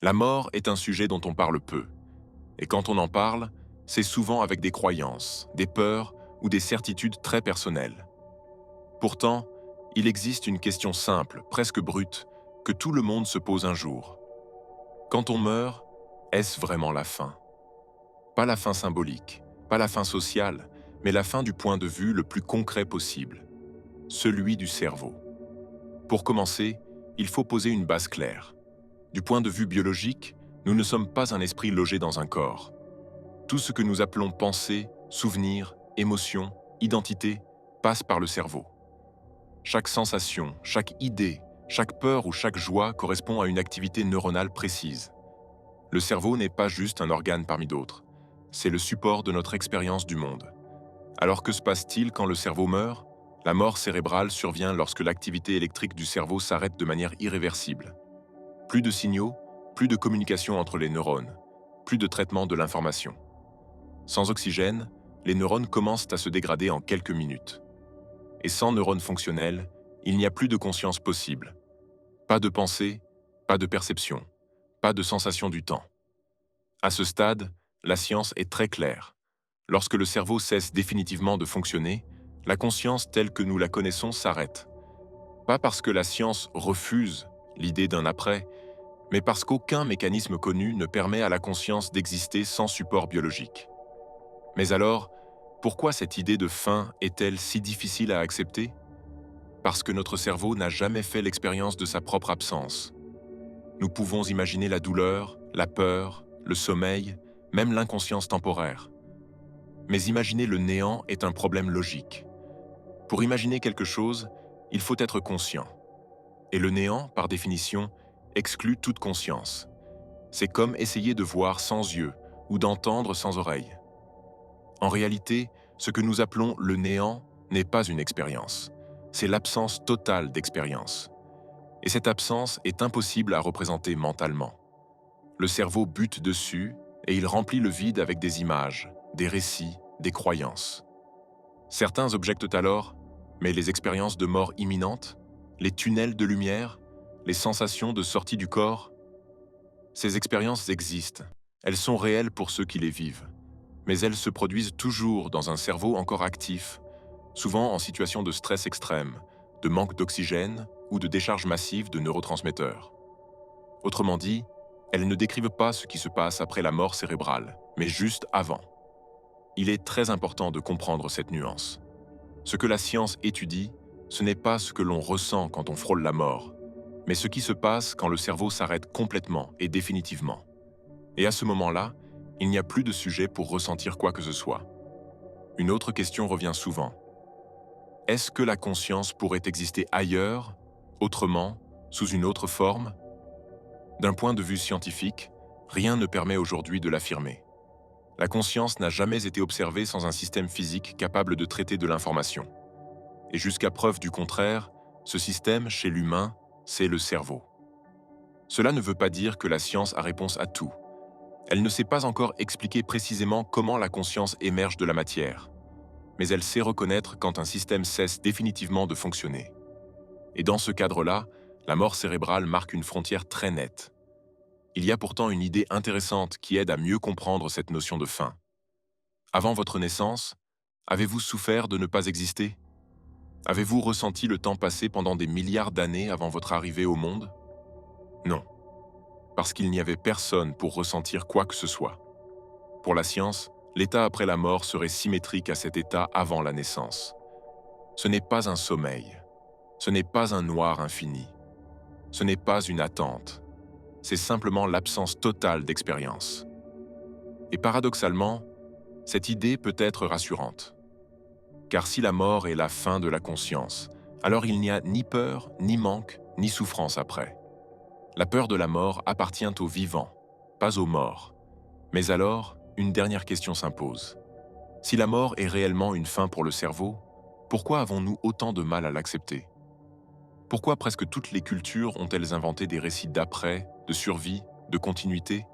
La mort est un sujet dont on parle peu. Et quand on en parle, c'est souvent avec des croyances, des peurs ou des certitudes très personnelles. Pourtant, il existe une question simple, presque brute, que tout le monde se pose un jour. Quand on meurt, est-ce vraiment la fin? Pas la fin symbolique, pas la fin sociale, mais la fin du point de vue le plus concret possible, celui du cerveau. Pour commencer, il faut poser une base claire. Du point de vue biologique, nous ne sommes pas un esprit logé dans un corps. Tout ce que nous appelons pensée, souvenir, émotion, identité passe par le cerveau. Chaque sensation, chaque idée, chaque peur ou chaque joie correspond à une activité neuronale précise. Le cerveau n'est pas juste un organe parmi d'autres, c'est le support de notre expérience du monde. Alors que se passe-t-il quand le cerveau meurt? La mort cérébrale survient lorsque l'activité électrique du cerveau s'arrête de manière irréversible. Plus de signaux, plus de communication entre les neurones, plus de traitement de l'information. Sans oxygène, les neurones commencent à se dégrader en quelques minutes. Et sans neurones fonctionnels, il n'y a plus de conscience possible. Pas de pensée, pas de perception, pas de sensation du temps. À ce stade, la science est très claire. Lorsque le cerveau cesse définitivement de fonctionner, la conscience telle que nous la connaissons s'arrête. Pas parce que la science refuse l'idée d'un après, mais parce qu'aucun mécanisme connu ne permet à la conscience d'exister sans support biologique. Mais alors, pourquoi cette idée de fin est-elle si difficile à accepter? Parce que notre cerveau n'a jamais fait l'expérience de sa propre absence. Nous pouvons imaginer la douleur, la peur, le sommeil, même l'inconscience temporaire. Mais imaginer le néant est un problème logique. Pour imaginer quelque chose, il faut être conscient. Et le néant, par définition, exclut toute conscience. C'est comme essayer de voir sans yeux ou d'entendre sans oreille. En réalité, ce que nous appelons le néant n'est pas une expérience. C'est l'absence totale d'expérience. Et cette absence est impossible à représenter mentalement. Le cerveau bute dessus et il remplit le vide avec des images, des récits, des croyances. Certains objectent alors, mais les expériences de mort imminente, les tunnels de lumière, les sensations de sortie du corps, ces expériences existent. Elles sont réelles pour ceux qui les vivent. Mais elles se produisent toujours dans un cerveau encore actif, souvent en situation de stress extrême, de manque d'oxygène ou de décharge massive de neurotransmetteurs. Autrement dit, elles ne décrivent pas ce qui se passe après la mort cérébrale, mais juste avant. Il est très important de comprendre cette nuance. Ce que la science étudie, ce n'est pas ce que l'on ressent quand on frôle la mort, mais ce qui se passe quand le cerveau s'arrête complètement et définitivement. Et à ce moment-là, il n'y a plus de sujet pour ressentir quoi que ce soit. Une autre question revient souvent. Est-ce que la conscience pourrait exister ailleurs, autrement, sous une autre forme? D'un point de vue scientifique, rien ne permet aujourd'hui de l'affirmer. La conscience n'a jamais été observée sans un système physique capable de traiter de l'information. Et jusqu'à preuve du contraire, ce système, chez l'humain, c'est le cerveau. Cela ne veut pas dire que la science a réponse à tout. Elle ne sait pas encore expliquer précisément comment la conscience émerge de la matière, mais elle sait reconnaître quand un système cesse définitivement de fonctionner. Et dans ce cadre-là, la mort cérébrale marque une frontière très nette. Il y a pourtant une idée intéressante qui aide à mieux comprendre cette notion de fin. Avant votre naissance, avez-vous souffert de ne pas exister? Avez-vous ressenti le temps passer pendant des milliards d'années avant votre arrivée au monde? Non, parce qu'il n'y avait personne pour ressentir quoi que ce soit. Pour la science, l'état après la mort serait symétrique à cet état avant la naissance. Ce n'est pas un sommeil, ce n'est pas un noir infini, ce n'est pas une attente, c'est simplement l'absence totale d'expérience. Et paradoxalement, cette idée peut être rassurante. Car si la mort est la fin de la conscience, alors il n'y a ni peur, ni manque, ni souffrance après. La peur de la mort appartient aux vivants, pas aux morts. Mais alors, une dernière question s'impose. Si la mort est réellement une fin pour le cerveau, pourquoi avons-nous autant de mal à l'accepter? Pourquoi presque toutes les cultures ont-elles inventé des récits d'après, de survie, de continuité?